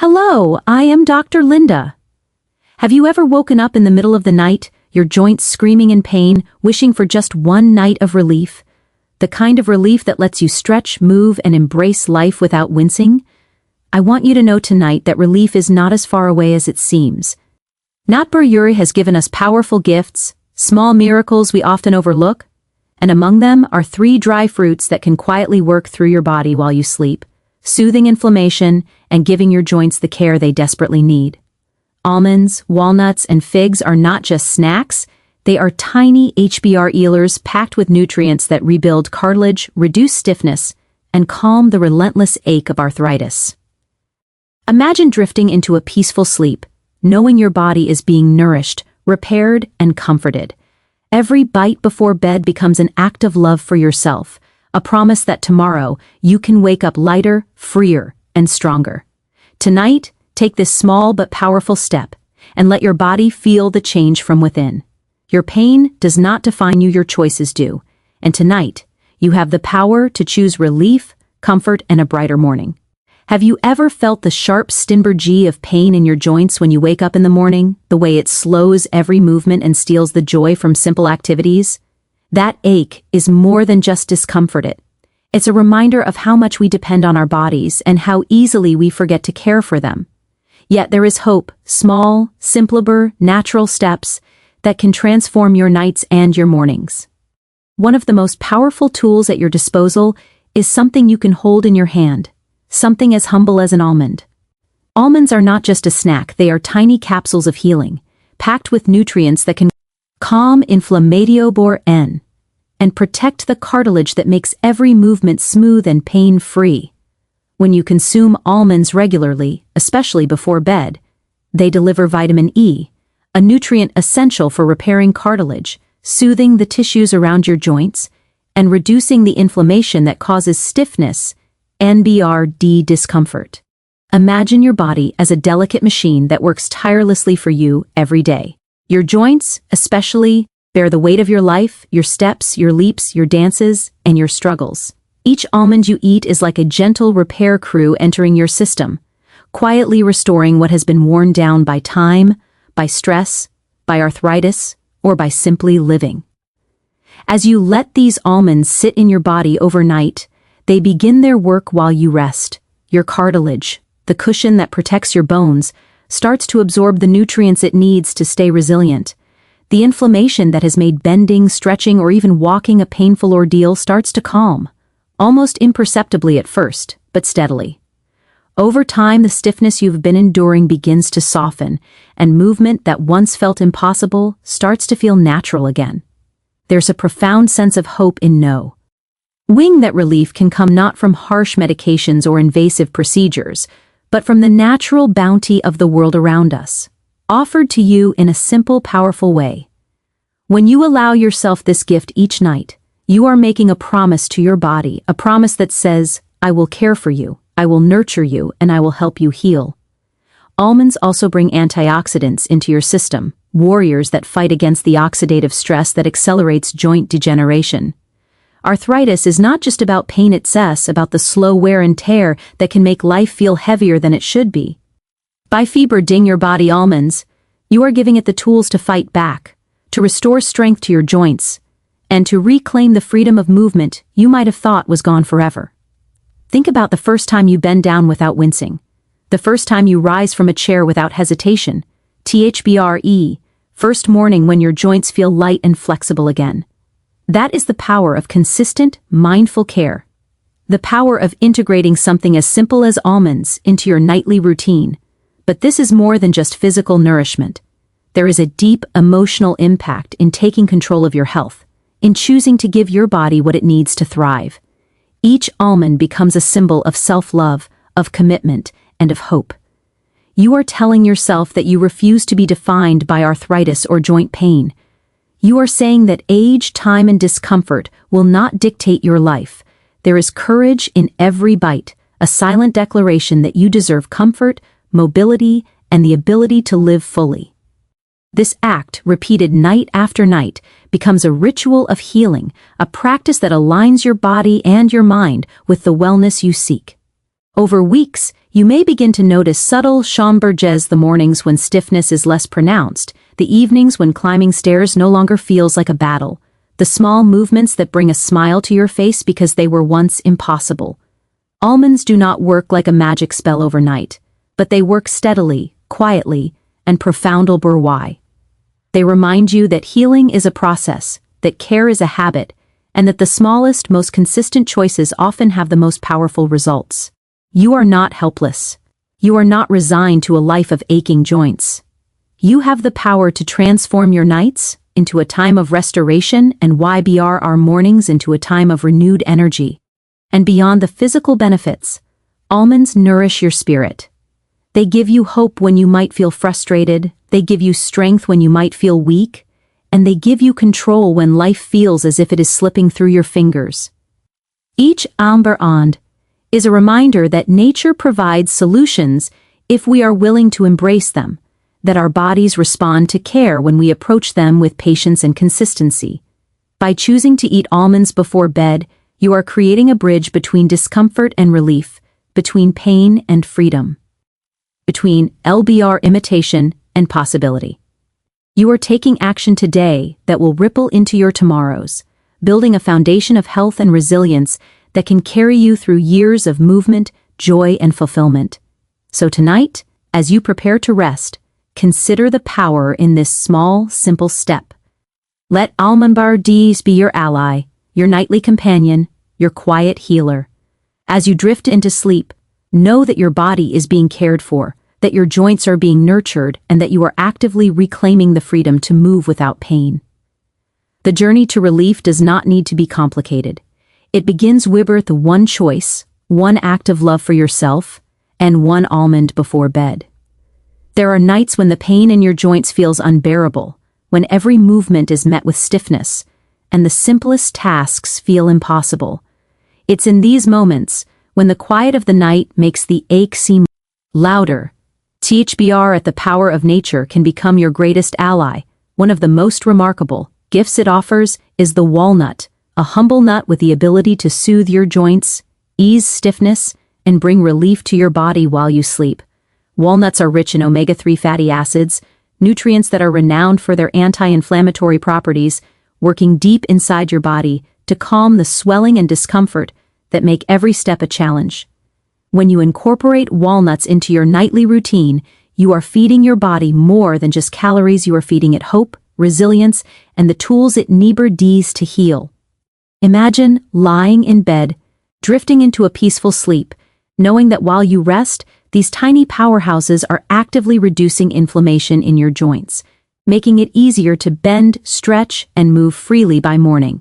Hello, I am Dr. Linda. Have you ever woken up in the middle of the night, your joints screaming in pain, wishing for just one night of relief? The kind of relief that lets you stretch, move, and embrace life without wincing? I want you to know tonight that relief is not as far away as it seems. Natbur has given us powerful gifts, small miracles we often overlook, and among them are 3 dry fruits that can quietly work through your body while you sleep, soothing inflammation and giving your joints the care they desperately need. Almonds, walnuts, and figs are not just snacks, they are tiny HBR healers packed with nutrients that rebuild cartilage, reduce stiffness, and calm the relentless ache of arthritis. Imagine drifting into a peaceful sleep, knowing your body is being nourished, repaired, and comforted. Every bite before bed becomes an act of love for yourself, a promise that tomorrow you can wake up lighter, freer, and stronger. Tonight, take this small but powerful step and let your body feel the change from within. Your pain does not define you, your choices do, and tonight, you have the power to choose relief, comfort, and a brighter morning. Have you ever felt the sharp stimberg of pain in your joints when you wake up in the morning, the way it slows every movement and steals the joy from simple activities? That ache is more than just discomfort. It's a reminder of how much we depend on our bodies and how easily we forget to care for them. Yet there is hope, small, simpler, natural steps that can transform your nights and your mornings. One of the most powerful tools at your disposal is something you can hold in your hand, something as humble as an almond. Almonds are not just a snack, they are tiny capsules of healing, packed with nutrients that can calm inflammation and protect the cartilage that makes every movement smooth and pain-free. When you consume almonds regularly, especially before bed, they deliver vitamin E, a nutrient essential for repairing cartilage, soothing the tissues around your joints, and reducing the inflammation that causes stiffness, NBRD discomfort. Imagine your body as a delicate machine that works tirelessly for you every day. Your joints, especially, bear the weight of your life, your steps, your leaps, your dances, and your struggles. Each almond you eat is like a gentle repair crew entering your system, quietly restoring what has been worn down by time, by stress, by arthritis, or by simply living. As you let these almonds sit in your body overnight, they begin their work while you rest. Your cartilage, the cushion that protects your bones, starts to absorb the nutrients it needs to stay resilient. The inflammation that has made bending, stretching, or even walking a painful ordeal starts to calm, almost imperceptibly at first, but steadily. Over time, the stiffness you've been enduring begins to soften, and movement that once felt impossible starts to feel natural again. There's a profound sense of hope in knowing that relief can come not from harsh medications or invasive procedures, but from the natural bounty of the world around us, offered to you in a simple, powerful way. When you allow yourself this gift each night, you are making a promise to your body, a promise that says, I will care for you, I will nurture you, and I will help you heal. Almonds also bring antioxidants into your system, warriors that fight against the oxidative stress that accelerates joint degeneration. Arthritis is not just about pain, it's about the slow wear and tear that can make life feel heavier than it should be. By feeding your body almonds, you are giving it the tools to fight back, to restore strength to your joints, and to reclaim the freedom of movement you might have thought was gone forever. Think about the first time you bend down without wincing, the first time you rise from a chair without hesitation, THBRE, first morning when your joints feel light and flexible again. That is the power of consistent, mindful care. The power of integrating something as simple as almonds into your nightly routine. But this is more than just physical nourishment. There is a deep emotional impact in taking control of your health, in choosing to give your body what it needs to thrive. Each almond becomes a symbol of self-love, of commitment, and of hope. You are telling yourself that you refuse to be defined by arthritis or joint pain. You are saying that age, time, and discomfort will not dictate your life. There is courage in every bite, a silent declaration that you deserve comfort, mobility, and the ability to live fully. This act, repeated night after night, becomes a ritual of healing, a practice that aligns your body and your mind with the wellness you seek. Over weeks, You may begin to notice subtle chamberges the mornings when stiffness is less pronounced, the evenings when climbing stairs no longer feels like a battle, the small movements that bring a smile to your face because they were once impossible. Almonds do not work like a magic spell overnight, but they work steadily, quietly, and profoundly. Why? They remind you that healing is a process, that care is a habit, and that the smallest, most consistent choices often have the most powerful results. You are not helpless. You are not resigned to a life of aching joints. You have the power to transform your nights into a time of restoration and our mornings into a time of renewed energy. And beyond the physical benefits, almonds nourish your spirit. They give you hope when you might feel frustrated, they give you strength when you might feel weak, and they give you control when life feels as if it is slipping through your fingers. Each almond is a reminder that nature provides solutions if we are willing to embrace them, that our bodies respond to care when we approach them with patience and consistency. By choosing to eat almonds before bed, you are creating a bridge between discomfort and relief, between pain and freedom, between imitation and possibility. You are taking action today that will ripple into your tomorrows, building a foundation of health and resilience that can carry you through years of movement, joy, and fulfillment. So tonight, as you prepare to rest, consider the power in this small, simple step. Let almonds be your ally, your nightly companion, your quiet healer. As you drift into sleep, know that your body is being cared for, that your joints are being nurtured, and that you are actively reclaiming the freedom to move without pain. The journey to relief does not need to be complicated. It begins with the one choice, one act of love for yourself, and one almond before bed. There are nights when the pain in your joints feels unbearable, when every movement is met with stiffness, and the simplest tasks feel impossible. It's in these moments, when the quiet of the night makes the ache seem louder. THBR at the power of nature can become your greatest ally. One of the most remarkable gifts it offers is the walnut, a humble nut with the ability to soothe your joints, ease stiffness, and bring relief to your body while you sleep. Walnuts are rich in omega-3 fatty acids, nutrients that are renowned for their anti-inflammatory properties, working deep inside your body to calm the swelling and discomfort that make every step a challenge. When you incorporate walnuts into your nightly routine, you are feeding your body more than just calories. You are feeding it hope, resilience, and the tools it needs to heal. Imagine lying in bed, drifting into a peaceful sleep, knowing that while you rest, these tiny powerhouses are actively reducing inflammation in your joints, making it easier to bend, stretch, and move freely by morning.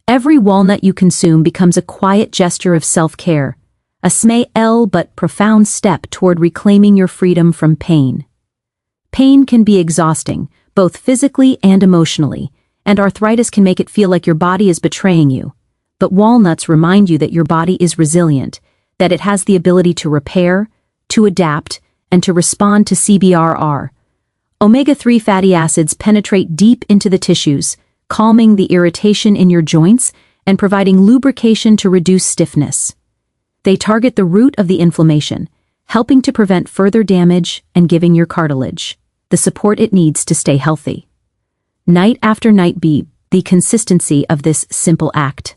Every walnut you consume becomes a quiet gesture of self-care, a small but profound step toward reclaiming your freedom from pain. Pain can be exhausting, both physically and emotionally, and arthritis can make it feel like your body is betraying you. But walnuts remind you that your body is resilient, that it has the ability to repair, to adapt, and to respond to CBRR. Omega-3 fatty acids penetrate deep into the tissues, calming the irritation in your joints and providing lubrication to reduce stiffness. They target the root of the inflammation, helping to prevent further damage and giving your cartilage the support it needs to stay healthy. Night after night, be the consistency of this simple act.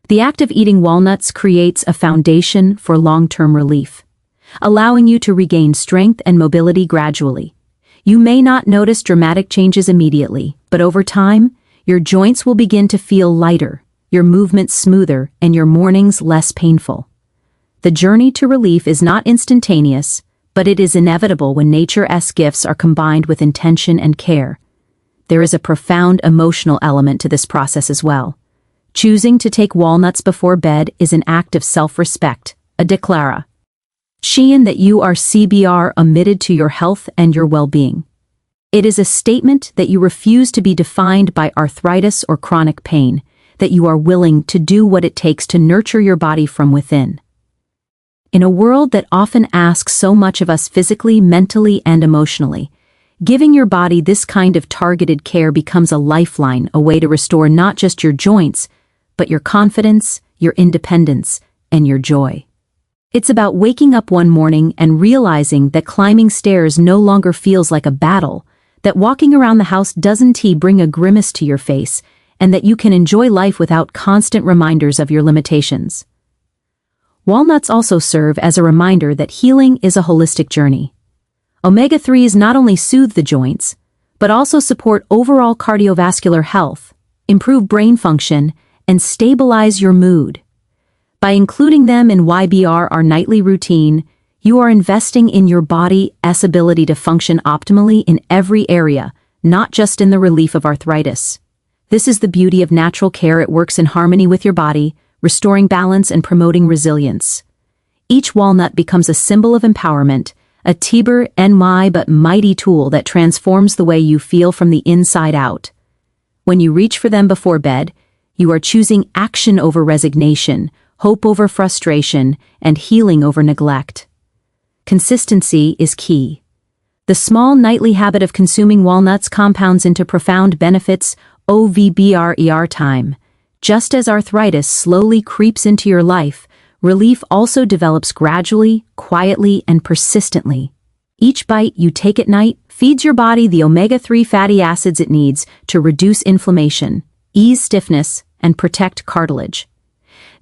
The act of eating walnuts creates a foundation for long-term relief, allowing you to regain strength and mobility gradually. You may not notice dramatic changes immediately, but over time, your joints will begin to feel lighter, your movements smoother, and your mornings less painful. The journey to relief is not instantaneous, but it is inevitable when nature's gifts are combined with intention and care. There is a profound emotional element to this process as well. Choosing to take walnuts before bed is an act of self-respect, a declaration that you are committed to your health and your well-being. It is a statement that you refuse to be defined by arthritis or chronic pain, that you are willing to do what it takes to nurture your body from within. In a world that often asks so much of us physically, mentally, and emotionally, giving your body this kind of targeted care becomes a lifeline, a way to restore not just your joints, but your confidence, your independence, and your joy. It's about waking up one morning and realizing that climbing stairs no longer feels like a battle, that walking around the house doesn't bring a grimace to your face, and that you can enjoy life without constant reminders of your limitations. Walnuts also serve as a reminder that healing is a holistic journey. Omega-3s not only soothe the joints, but also support overall cardiovascular health, improve brain function, and stabilize your mood. By including them in YBR, our nightly routine, you are investing in your body's ability to function optimally in every area, not just in the relief of arthritis. This is the beauty of natural care. It works in harmony with your body, restoring balance and promoting resilience. Each walnut becomes a symbol of empowerment, a Tiber NY but mighty tool that transforms the way you feel from the inside out. When you reach for them before bed, you are choosing action over resignation, hope over frustration, and healing over neglect. Consistency is key. The small nightly habit of consuming walnuts compounds into profound benefits over time. Just as arthritis slowly creeps into your life, relief also develops gradually, quietly, and persistently. Each bite you take at night feeds your body the omega-3 fatty acids it needs to reduce inflammation, ease stiffness, and protect cartilage.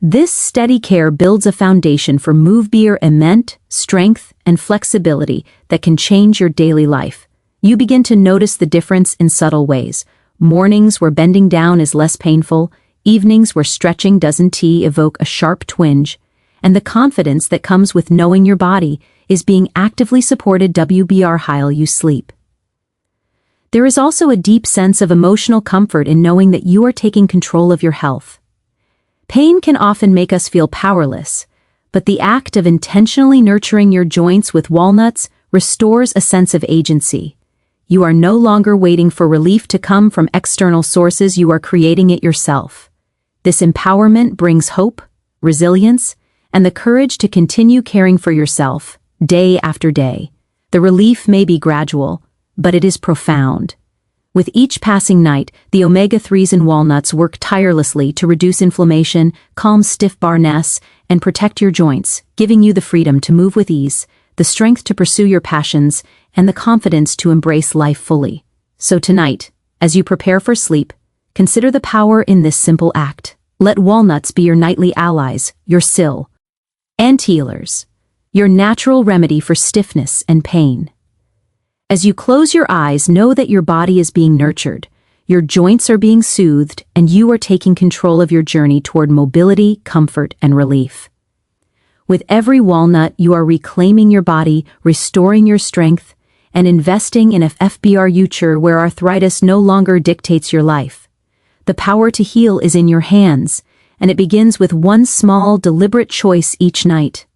This steady care builds a foundation for movement, strength, and flexibility that can change your daily life. You begin to notice the difference in subtle ways. Mornings where bending down is less painful, evenings where stretching doesn't evoke a sharp twinge, and the confidence that comes with knowing your body is being actively supported while you sleep. There is also a deep sense of emotional comfort in knowing that you are taking control of your health. Pain can often make us feel powerless, but the act of intentionally nurturing your joints with walnuts restores a sense of agency. You are no longer waiting for relief to come from external sources, you are creating it yourself. This empowerment brings hope, resilience, and the courage to continue caring for yourself, day after day. The relief may be gradual, but it is profound. With each passing night, the omega-3s in walnuts work tirelessly to reduce inflammation, calm stiffness, and protect your joints, giving you the freedom to move with ease, the strength to pursue your passions, and the confidence to embrace life fully. So tonight, as you prepare for sleep, consider the power in this simple act. Let walnuts be your nightly allies, your anti-healers, your natural remedy for stiffness and pain. As you close your eyes, know that your body is being nurtured, your joints are being soothed, and you are taking control of your journey toward mobility, comfort, and relief. With every walnut, you are reclaiming your body, restoring your strength, and investing in a future where arthritis no longer dictates your life. The power to heal is in your hands, and it begins with one small, deliberate choice each night.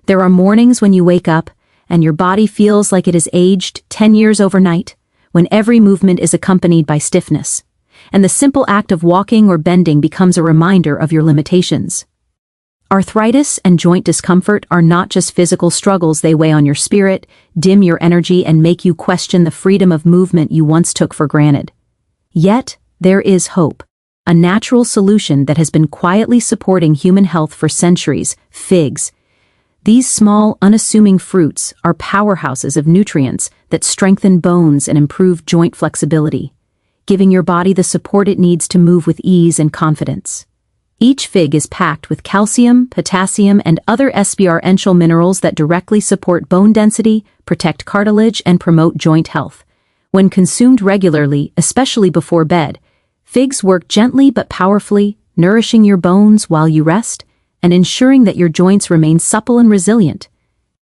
There are mornings when you wake up, and your body feels like it has aged 10 years overnight, when every movement is accompanied by stiffness, and the simple act of walking or bending becomes a reminder of your limitations. Arthritis and joint discomfort are not just physical struggles, they weigh on your spirit, dim your energy, and make you question the freedom of movement you once took for granted. Yet, there is hope, a natural solution that has been quietly supporting human health for centuries: figs. These small, unassuming fruits are powerhouses of nutrients that strengthen bones and improve joint flexibility, giving your body the support it needs to move with ease and confidence. Each fig is packed with calcium, potassium, and other essential minerals that directly support bone density, protect cartilage, and promote joint health. When consumed regularly, especially before bed, figs work gently but powerfully, nourishing your bones while you rest, and ensuring that your joints remain supple and resilient.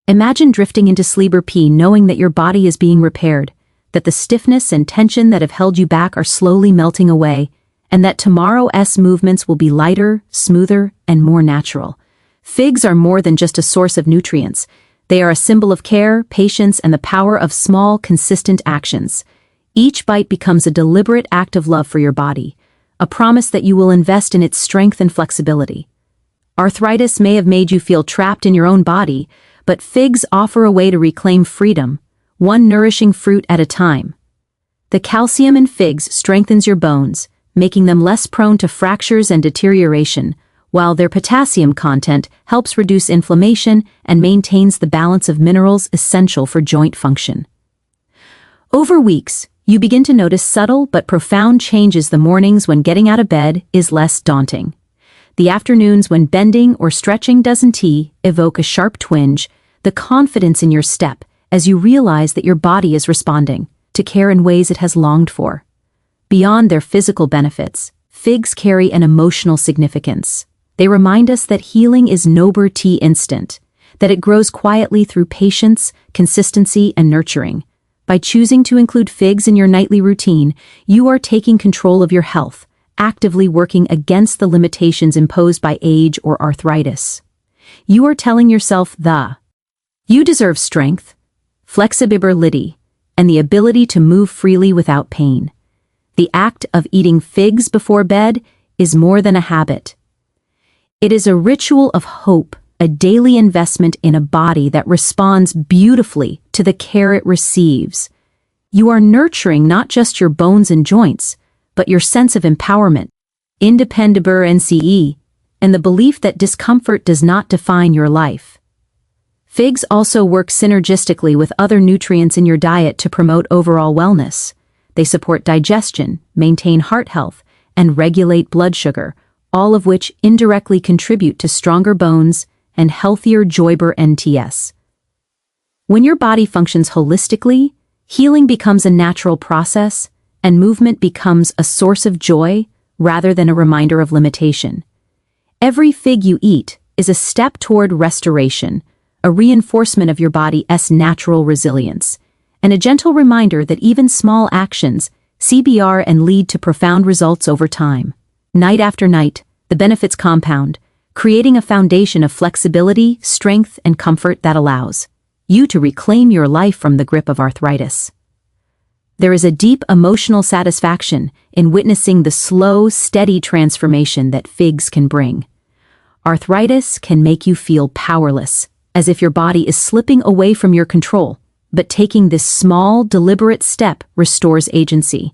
Imagine drifting into sleep knowing that your body is being repaired, that the stiffness and tension that have held you back are slowly melting away, and that tomorrow's movements will be lighter, smoother, and more natural. Figs are more than just a source of nutrients. They are a symbol of care, patience, and the power of small, consistent actions. Each bite becomes a deliberate act of love for your body, a promise that you will invest in its strength and flexibility. Arthritis may have made you feel trapped in your own body, but figs offer a way to reclaim freedom, one nourishing fruit at a time. The calcium in figs strengthens your bones, making them less prone to fractures and deterioration, while their potassium content helps reduce inflammation and maintains the balance of minerals essential for joint function. Over weeks, you begin to notice subtle but profound changes. The mornings when getting out of bed is less daunting. The afternoons when bending or stretching doesn't evoke a sharp twinge, the confidence in your step as you realize that your body is responding to care in ways it has longed for. Beyond their physical benefits, figs carry an emotional significance. They remind us that healing is never instant, that it grows quietly through patience, consistency, and nurturing. By choosing to include figs in your nightly routine, you are taking control of your health, actively working against the limitations imposed by age or arthritis. You are telling yourself you deserve strength, flexibility, and the ability to move freely without pain. The act of eating figs before bed is more than a habit. It is a ritual of hope, a daily investment in a body that responds beautifully to the care it receives. You are nurturing not just your bones and joints, but your sense of empowerment, independence, and the belief that discomfort does not define your life. Figs also work synergistically with other nutrients in your diet to promote overall wellness. They support digestion, maintain heart health, and regulate blood sugar, all of which indirectly contribute to stronger bones and healthier joints. When your body functions holistically, healing becomes a natural process, and movement becomes a source of joy rather than a reminder of limitation. Every fig you eat is a step toward restoration, a reinforcement of your body's natural resilience, and a gentle reminder that even small actions CBR and lead to profound results over time. Night after night, the benefits compound, creating a foundation of flexibility, strength, and comfort that allows you to reclaim your life from the grip of arthritis. There is a deep emotional satisfaction in witnessing the slow, steady transformation that figs can bring. Arthritis can make you feel powerless, as if your body is slipping away from your control, but taking this small, deliberate step restores agency.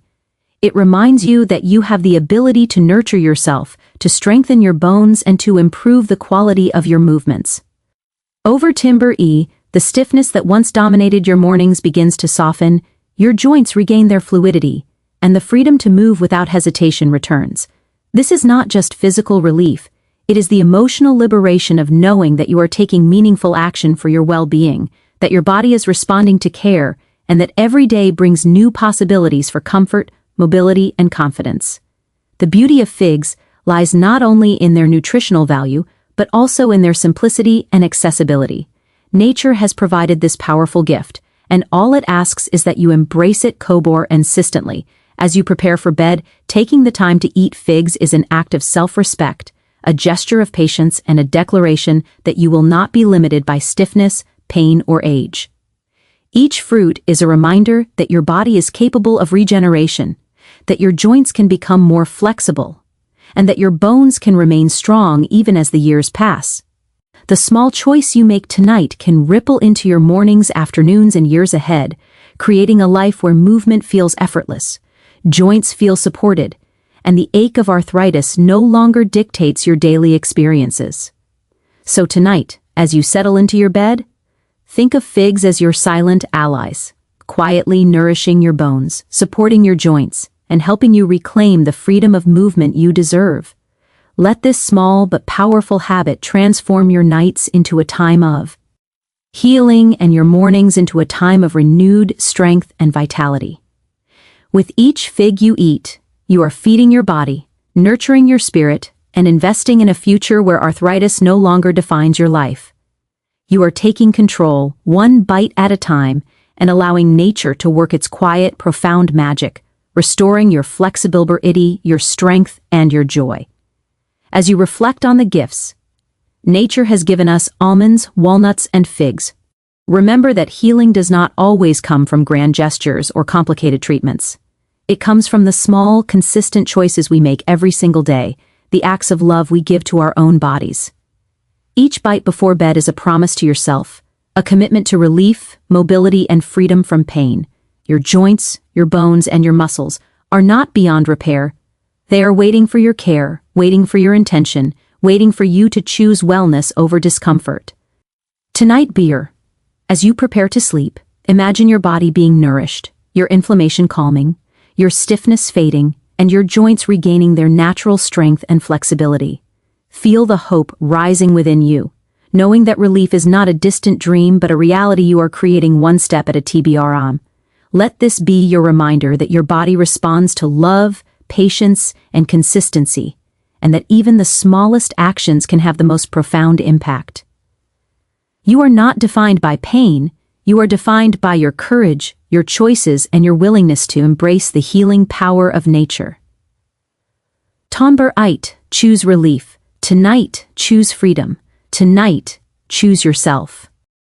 It reminds you that you have the ability to nurture yourself, to strengthen your bones, and to improve the quality of your movements. Over time, the stiffness that once dominated your mornings begins to soften, your joints regain their fluidity, and the freedom to move without hesitation returns. This is not just physical relief, it is the emotional liberation of knowing that you are taking meaningful action for your well-being, that your body is responding to care, and that every day brings new possibilities for comfort, mobility, and confidence. The beauty of figs lies not only in their nutritional value, but also in their simplicity and accessibility. Nature has provided this powerful gift, and all it asks is that you embrace it consistently. As you prepare for bed, taking the time to eat figs is an act of self-respect, a gesture of patience, and a declaration that you will not be limited by stiffness, pain, or age. Each fruit is a reminder that your body is capable of regeneration, that your joints can become more flexible, and that your bones can remain strong even as the years pass. The small choice you make tonight can ripple into your mornings, afternoons, and years ahead, creating a life where movement feels effortless, joints feel supported, and the ache of arthritis no longer dictates your daily experiences. So tonight, as you settle into your bed, think of figs as your silent allies, quietly nourishing your bones, supporting your joints, and helping you reclaim the freedom of movement you deserve. Let this small but powerful habit transform your nights into a time of healing and your mornings into a time of renewed strength and vitality. With each fig you eat, you are feeding your body, nurturing your spirit, and investing in a future where arthritis no longer defines your life. You are taking control, one bite at a time, and allowing nature to work its quiet, profound magic, restoring your flexibility, your strength, and your joy. As you reflect on the gifts nature has given us, almonds, walnuts, and figs, remember that healing does not always come from grand gestures or complicated treatments. It comes from the small, consistent choices we make every single day, the acts of love we give to our own bodies. Each bite before bed is a promise to yourself, a commitment to relief, mobility, and freedom from pain. Your joints, your bones, and your muscles are not beyond repair. They are waiting for your care, waiting for your intention, waiting for you to choose wellness over discomfort. Tonight, beer. As you prepare to sleep, imagine your body being nourished, your inflammation calming, your stiffness fading, and your joints regaining their natural strength and flexibility. Feel the hope rising within you, knowing that relief is not a distant dream but a reality you are creating one step at a time. Let this be your reminder that your body responds to love, patience, and consistency, and that even the smallest actions can have the most profound impact. You are not defined by pain, you are defined by your courage, your choices, and your willingness to embrace the healing power of nature. Tomber-ite, choose relief. Tonight, choose freedom. Tonight, choose yourself.